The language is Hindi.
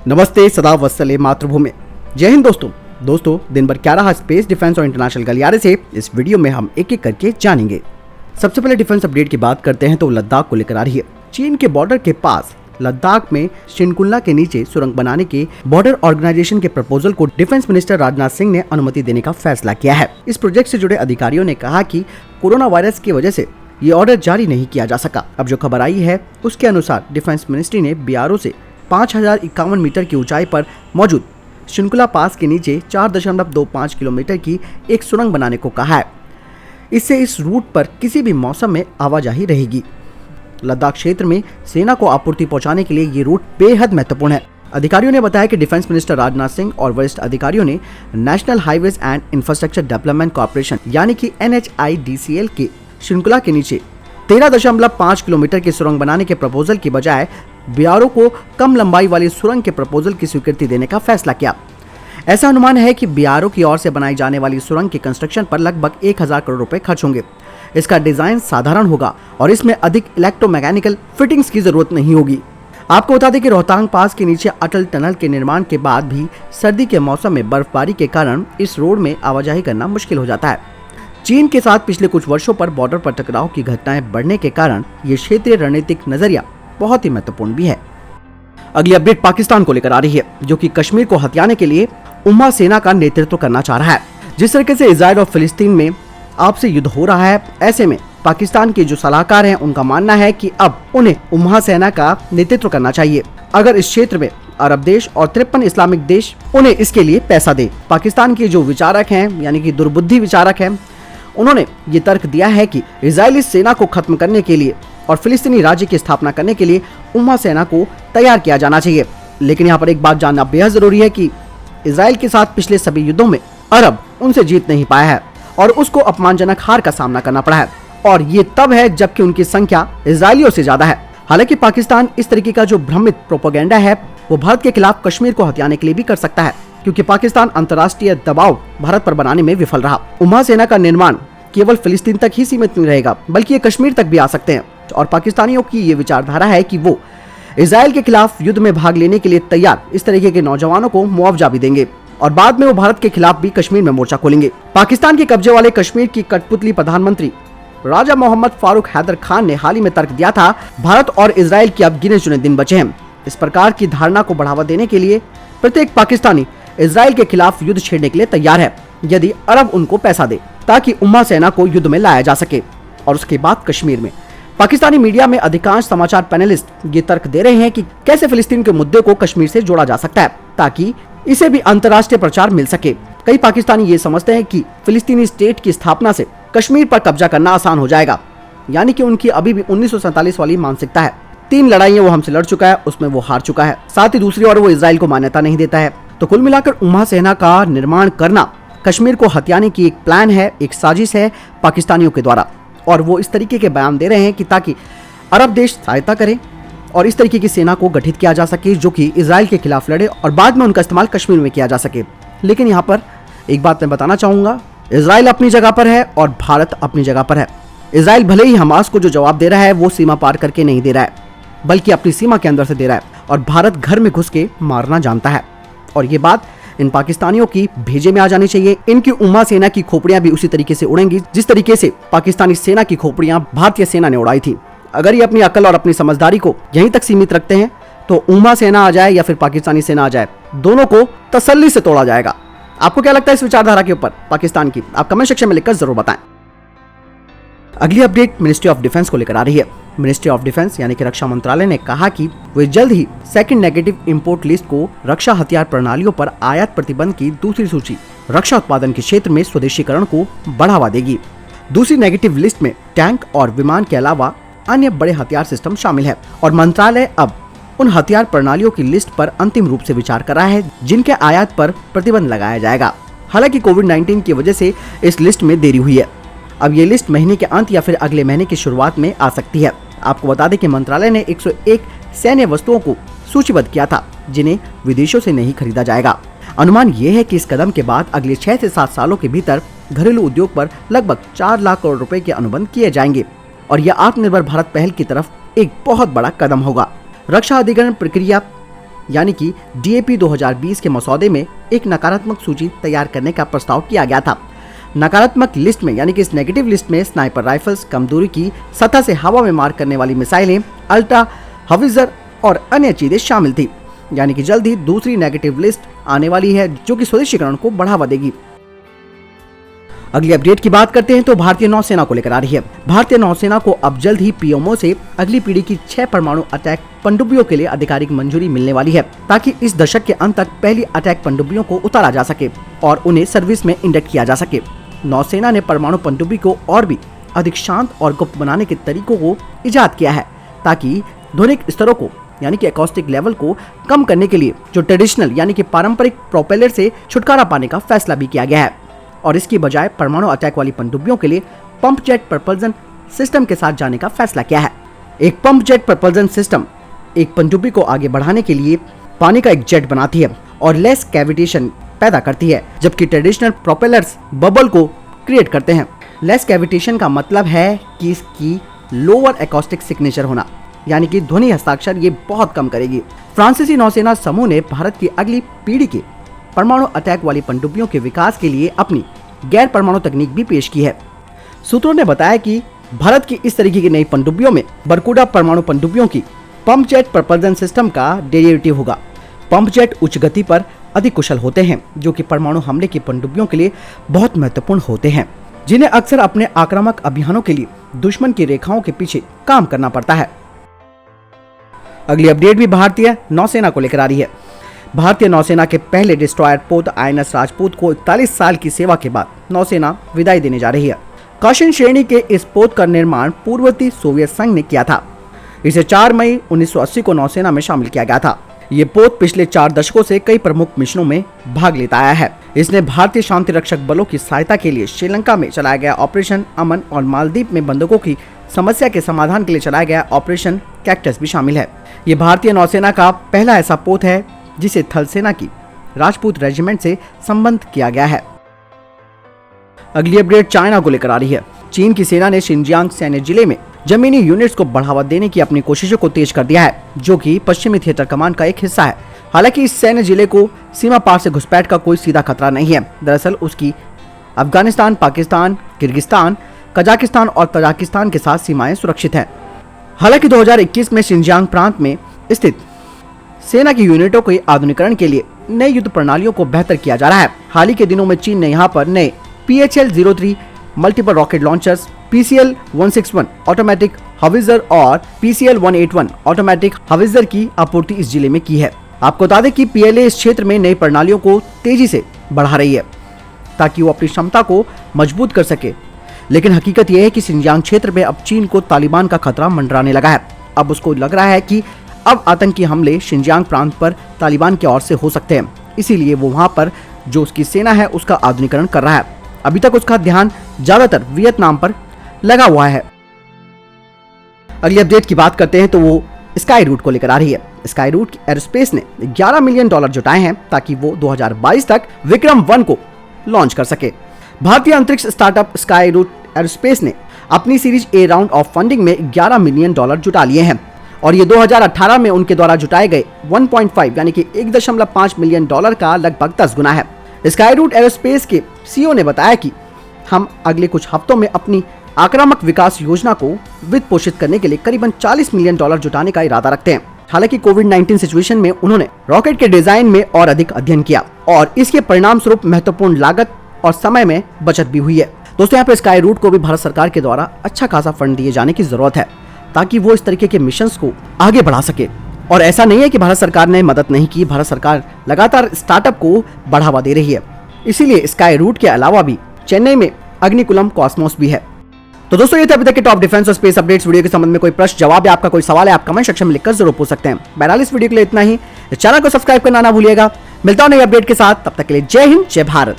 नमस्ते, सदा वत्सले मातृभूमि। जय हिंद दोस्तों, दिन भर क्या रहा स्पेस, डिफेंस और इंटरनेशनल गलियारे से इस वीडियो में हम एक एक करके जानेंगे। सबसे पहले डिफेंस अपडेट की बात करते हैं तो लद्दाख को लेकर आ रही है। चीन के बॉर्डर के पास लद्दाख में शिनकुला के नीचे सुरंग बनाने के बॉर्डर ऑर्गेनाइजेशन के प्रपोजल को डिफेंस मिनिस्टर राजनाथ सिंह ने अनुमति देने का फैसला किया है। इस प्रोजेक्ट से जुड़े अधिकारियों ने कहा कि कोरोना वायरस की वजह से ये ऑर्डर जारी नहीं किया जा सका। अब जो खबर आई है उसके अनुसार डिफेंस मिनिस्ट्री ने बीआरओ से 5051 मीटर की ऊंचाई पर मौजूद शिनकुला पास के नीचे 4.25 किलोमीटर की एक सुरंग बनाने को कहा है। इससे इस रूट पर किसी भी मौसम में आवाजाही रहेगी। लद्दाख क्षेत्र में सेना को आपूर्ति पहुंचाने के लिए ये रूट बेहद महत्वपूर्ण है। अधिकारियों ने बताया कि डिफेंस मिनिस्टर राजनाथ सिंह और वरिष्ठ अधिकारियों ने national highways and infrastructure development corporation यानी कि NHIDCL के शिनकुला के नीचे 13.5 किलोमीटर की सुरंग बनाने के प्रपोजल की बजाय बीआरओ को कम लंबाई वाली सुरंग के प्रपोजल की स्वीकृति देने का फैसला किया। ऐसा अनुमान है कि बीआरओ की ओर से बनाई जाने वाली सुरंग के कंस्ट्रक्शन पर लगभग 1000 करोड़ रुपए खर्च होंगे। इसका डिजाइन साधारण होगा और इसमें अधिक इलेक्ट्रोमैकेनिकल फिटिंग्स की जरूरत नहीं होगी। आपको बता दें कि रोहतांग पास के नीचे अटल टनल के निर्माण के बाद भी सर्दी के मौसम में बर्फबारी के कारण इस रोड में आवाजाही करना मुश्किल हो जाता है। चीन के साथ पिछले कुछ वर्षों पर बॉर्डर पर टकराव की घटनाएं बढ़ने के कारण ये क्षेत्रीय रणनीतिक नजरिया बहुत ही महत्वपूर्ण भी है। अगली अपडेट पाकिस्तान को लेकर आ रही है, जो कि कश्मीर को हथियाने के लिए उम्मा सेना का नेतृत्व करना चाह रहा है। जिस तरीके से इजराइल और फिलिस्तीन में आपसी युद्ध हो रहा है, ऐसे में पाकिस्तान के जो सलाहकार हैं उनका मानना है कि अब उन्हें उम्मा सेना का नेतृत्व करना चाहिए। अगर इस क्षेत्र में अरब देश और 53 इस्लामिक देश उन्हें इसके लिए पैसा दे। पाकिस्तान के जो विचारक हैं यानी कि दुर्बुद्धि विचारक हैं, उन्होंने ये तर्क दिया है कि इजरायली सेना को खत्म करने के लिए और फिलिस्तीनी राज्य की स्थापना करने के लिए उम्मा सेना को तैयार किया जाना चाहिए। लेकिन यहाँ पर एक बात जानना बेहद जरूरी है कि इजराइल के साथ पिछले सभी युद्धों में अरब उनसे जीत नहीं पाया है और उसको अपमानजनक हार का सामना करना पड़ा है, और ये तब है जबकि उनकी संख्या इजरायलियों से ज्यादा है। हालांकि पाकिस्तान इस तरीके का जो भ्रमित प्रोपेगेंडा है वो भारत के खिलाफ कश्मीर को हथियाने के लिए भी कर सकता है, क्योंकि पाकिस्तान अंतर्राष्ट्रीय दबाव भारत पर बनाने में विफल रहा। उम्मा सेना का निर्माण केवल फिलिस्तीन तक ही सीमित नहीं रहेगा, बल्कि ये कश्मीर तक भी आ सकते हैं। और पाकिस्तानियों की ये विचारधारा है कि वो इजराइल के खिलाफ युद्ध में भाग लेने के लिए तैयार इस तरीके के नौजवानों को मुआवजा भी देंगे और बाद में वो भारत के खिलाफ भी कश्मीर में मोर्चा खोलेंगे। पाकिस्तान के कब्जे वाले कश्मीर की कठपुतली प्रधानमंत्री राजा मोहम्मद फारूक हैदर खान ने हाल ही में तर्क दिया था, भारत और इजराइल के अब गिने चुने दिन बचे हैं। इस प्रकार की धारणा को बढ़ावा देने के लिए प्रत्येक पाकिस्तानी इजराइल के खिलाफ युद्ध छेड़ने के लिए तैयार है, यदि अरब उनको पैसा दे, ताकि उम्मा सेना को युद्ध में लाया जा सके। और उसके बाद कश्मीर में पाकिस्तानी मीडिया में अधिकांश समाचार पैनलिस्ट ये तर्क दे रहे हैं कि कैसे फिलिस्तीन के मुद्दे को कश्मीर से जोड़ा जा सकता है, ताकि इसे भी अंतर्राष्ट्रीय प्रचार मिल सके। कई पाकिस्तानी ये समझते हैं कि फिलिस्तीनी स्टेट की स्थापना से कश्मीर पर कब्जा करना आसान हो जाएगा, यानी कि उनकी अभी भी 1947 वाली मानसिकता है। 3 लड़ाइयां वो हमसे लड़ चुका है, उसमें वो हार चुका है, साथ ही दूसरी ओर वो इजराइल को मान्यता नहीं देता है। तो कुल मिलाकर उम्मा सेना का निर्माण करना कश्मीर को हथियाने की एक प्लान है, एक साजिश है पाकिस्तानियों के द्वारा, और वो इस तरीके के बयान दे रहे हैं कि ताकि अरब देश सहायता करें और इस तरीके की सेना को गठित किया जा सके जो कि इजराइल के खिलाफ लड़े और बाद में उनका इस्तेमाल कश्मीर में किया जा सके। लेकिन यहाँ पर एक बात मैं बताना चाहूंगा, इजराइल अपनी जगह पर है और भारत अपनी जगह पर है। इजराइल भले ही हमास को जो जवाब दे रहा है वो सीमा पार करके नहीं दे रहा है, बल्कि अपनी सीमा के अंदर से दे रहा है, और भारत घर में घुस के मारना जानता है। और ये बात इन पाकिस्तानियों की भेजे में आ जानी चाहिए। इनकी उम्मा सेना की खोपड़ियां भी उसी तरीके से उड़ेंगी जिस तरीके से पाकिस्तानी सेना की खोपड़ियां भारतीय सेना ने उड़ाई थी। अगर ये अपनी अकल और अपनी समझदारी को यहीं तक सीमित रखते हैं तो उम्मा सेना आ जाए या फिर पाकिस्तानी सेना आ जाए, दोनों को तसल्ली से तोड़ा जाएगा। आपको क्या लगता है इस विचारधारा के ऊपर पाकिस्तान की? आप कमेंट सेक्शन में लिखकर जरूर बताएं। अगली अपडेट मिनिस्ट्री ऑफ डिफेंस को लेकर आ रही है। मिनिस्ट्री ऑफ डिफेंस यानी कि रक्षा मंत्रालय ने कहा कि वे जल्द ही सेकंड नेगेटिव इंपोर्ट लिस्ट को रक्षा हथियार प्रणालियों पर आयात प्रतिबंध की दूसरी सूची रक्षा उत्पादन के क्षेत्र में स्वदेशीकरण को बढ़ावा देगी। दूसरी नेगेटिव लिस्ट में टैंक और विमान के अलावा अन्य बड़े हथियार सिस्टम शामिल है, और मंत्रालय अब उन हथियार प्रणालियों की लिस्ट पर अंतिम रूप से विचार कर रहा है जिनके आयात पर प्रतिबंध लगाया जाएगा। हालांकि कोविड-19 की वजह से इस लिस्ट में देरी हुई है। अब ये लिस्ट महीने के अंत या फिर अगले महीने की शुरुआत में आ सकती है। आपको बता दें कि मंत्रालय ने 101 सैन्य वस्तुओं को सूचीबद्ध किया था जिन्हें विदेशों से नहीं खरीदा जाएगा। अनुमान ये है कि इस कदम के बाद अगले 6 से 7 सालों के भीतर घरेलू उद्योग पर लगभग 4 लाख करोड़ रुपए के अनुबंध किए जाएंगे और यह आत्मनिर्भर भारत पहल की तरफ एक बहुत बड़ा कदम होगा। रक्षा अधिग्रहण प्रक्रिया यानी कि DAP 2020 के मसौदे में एक नकारात्मक सूची तैयार करने का प्रस्ताव किया गया था। नकारात्मक लिस्ट में यानी कि इस नेगेटिव लिस्ट में स्नाइपर राइफल्स, कम दूरी की सतह से हवा में मार करने वाली मिसाइलें, अल्ट्रा हाविजर और अन्य चीजें शामिल थी। यानी कि जल्द ही दूसरी नेगेटिव लिस्ट आने वाली है जो कि स्वदेशीकरण को बढ़ावा देगी। अगली अपडेट की बात करते हैं तो भारतीय नौसेना को लेकर आ रही है। भारतीय नौसेना को अब जल्द ही PMO से अगली पीढ़ी की 6 परमाणु अटैक पनडुब्बियों के लिए आधिकारिक मंजूरी मिलने वाली है, ताकि इस दशक के अंत तक पहली अटैक पनडुब्बियों को उतारा जा सके और उन्हें सर्विस में इंडक्ट किया जा सके। नौसेना ने परमाणु पनडुब्बी को और भी अधिक शांत और गुप्त बनाने के तरीकों को इजाद किया है, ताकि ध्वनिक स्तरों को यानी कि एकॉस्टिक लेवल को कम करने के लिए जो ट्रेडिशनल यानी कि पारंपरिक प्रोपेलर से छुटकारा पाने का फैसला भी किया गया है और इसकी बजाय परमाणु अटैक वाली पनडुब्बियों के लिए पंप जेट प्रपल्जन सिस्टम के साथ जाने का फैसला किया है। एक पंप जेट प्रपल्जन सिस्टम एक पनडुब्बी को आगे बढ़ाने के लिए पानी का एक जेट बनाती है और लेस कैविटेशन पैदा करती है, जबकि ट्रेडिशनल प्रोपेलर्स बबल को क्रिएट करते हैं। लेस कैविटेशन का मतलब है कि इसकी लोअर एकॉस्टिक सिग्नेचर होना यानी कि ध्वनि हस्ताक्षर ये बहुत कम करेगी। फ्रांसीसी नौसेना समूह ने भारत की अगली पीढ़ी के परमाणु अटैक वाली पनडुब्बियों के विकास के लिए अपनी गैर परमाणु तकनीक भी पेश की है। सूत्रों ने बताया कि भारत की इस तरीके की नई पनडुब्बियों में बरकूडा परमाणु पनडुब्बियों की पंप जेट प्रपल्जन सिस्टम का डेरिवेटिव होगा। पंप जेट उच्च गति पर अधिक कुशल होते हैं, जो कि परमाणु हमले की पनडुब्बियों के लिए बहुत महत्वपूर्ण होते हैं, जिन्हें अक्सर अपने आक्रामक अभियानों के लिए दुश्मन की रेखाओं के पीछे काम करना पड़ता है। अगली अपडेट भी भारतीय नौसेना को लेकर आ रही है। भारतीय नौसेना के पहले डिस्ट्रॉयर पोत INS राजपूत को 41 साल की सेवा के बाद नौसेना विदाई देने जा रही है। काशिन श्रेणी के इस पोत का निर्माण पूर्ववर्ती सोवियत संघ ने किया था। इसे 4 मई 1980 को नौसेना में शामिल किया गया था। ये पोत पिछले 4 दशकों से कई प्रमुख मिशनों में भाग लेता आया है। इसने भारतीय शांति रक्षक बलों की सहायता के लिए श्रीलंका में चलाया गया ऑपरेशन अमन और मालदीव में बंधकों की समस्या के समाधान के लिए चलाया गया ऑपरेशन कैक्टस भी शामिल है। ये भारतीय नौसेना का पहला ऐसा पोत है जिसे थल सेना की राजपूत रेजिमेंट से संबंध किया गया है। अगली अपडेट चाइना को लेकर आ रही है। चीन की सेना ने शिनजियांग सैन्य जिले में जमीनी यूनिट्स को बढ़ावा देने की अपनी कोशिशों को तेज कर दिया है, जो कि पश्चिमी थिएटर कमान का एक हिस्सा है। हालांकि इस सैन्य जिले को सीमा पार से घुसपैठ का कोई सीधा खतरा नहीं है। दरअसल उसकी अफगानिस्तान, पाकिस्तान, किर्गिस्तान, कजाकिस्तान और तजाकिस्तान के साथ सीमाएं सुरक्षित हैं। हालांकि 2021 में शिनजियांग प्रांत में स्थित सेना की यूनिटों के आधुनिकीकरण के लिए नई युद्ध प्रणालियों को बेहतर किया जा रहा है। हाल ही के दिनों में चीन ने यहां पर नए PHL-03 multiple rocket launchers, PCL-161 automatic howitzer और PCL-181 ऑटोमेटिक हाविजर की आपूर्ति इस जिले में की है। आपको बता दें कि PLA इस क्षेत्र में नई प्रणालियों को तेजी से बढ़ा रही है ताकि वो अपनी क्षमता को मजबूत कर सके। लेकिन हकीकत यह है कि शिनजियांग क्षेत्र में अब चीन को तालिबान का खतरा मंडराने लगा है। अब उसको लग रहा है कि अब आतंकी हमले शिनजियांग प्रांत पर तालिबान की ओर से हो सकते हैं, इसीलिए वो वहां पर जो उसकी सेना है उसका आधुनिकीकरण कर रहा है। अभी तक उसका ध्यान ज्यादातर वियतनाम पर लगा हुआ है। अगली अपडेट की बात करते हैं तो वो स्काई रूट को लेकर आ रही है। स्काई रूट एरोस्पेस ने $11 मिलियन जुटाए हैं ताकि वो 2022 तक विक्रम 1 को लॉन्च कर सके। भारतीय अंतरिक्ष स्टार्टअप स्काई रूट एरोस्पेस ने अपनी series A round of funding में $11 मिलियन जुटा लिए हैं और ये 2018 में उनके द्वारा जुटाए गए 1.5 यानी कि $1.5 मिलियन का लगभग 10 गुना है। स्काई रूट एरोस्पेस के CEO ने बताया कि हम अगले कुछ हफ्तों में अपनी आक्रामक विकास योजना को वित्त पोषित करने के लिए करीबन $40 मिलियन जुटाने का इरादा रखते हैं। हालांकि कोविड-19 सिचुएशन में उन्होंने रॉकेट के डिजाइन में और अधिक अध्ययन किया और इसके परिणाम स्वरूप महत्वपूर्ण लागत और समय में बचत भी हुई है। दोस्तों, यहाँ पे स्काई रूट को भी भारत सरकार के द्वारा अच्छा खासा फंड दिए जाने की जरूरत है ताकि वो इस तरीके के मिशंस को आगे बढ़ा सके। और ऐसा नहीं है कि भारत सरकार ने मदद नहीं की, भारत सरकार लगातार स्टार्टअप को बढ़ावा दे रही है। इसीलिए स्काई रूट के अलावा भी चेन्नई में अग्निकुलम कॉस्मोस भी है। तो दोस्तों, ये थे अभी तक के टॉप डिफेंस और स्पेस अपडेट्स। वीडियो के संबंध में कोई प्रश्न, जवाब या आपका कोई सवाल है, आप कमेंट सेक्शन में लिखकर जरूर पूछ सकते हैं। बहरहाल इस वीडियो के लिए इतना ही। चैनल को सब्सक्राइब करना ना भूलिएगा। मिलता हूं नई अपडेट के साथ, तब तक के लिए जय हिंद, जय भारत।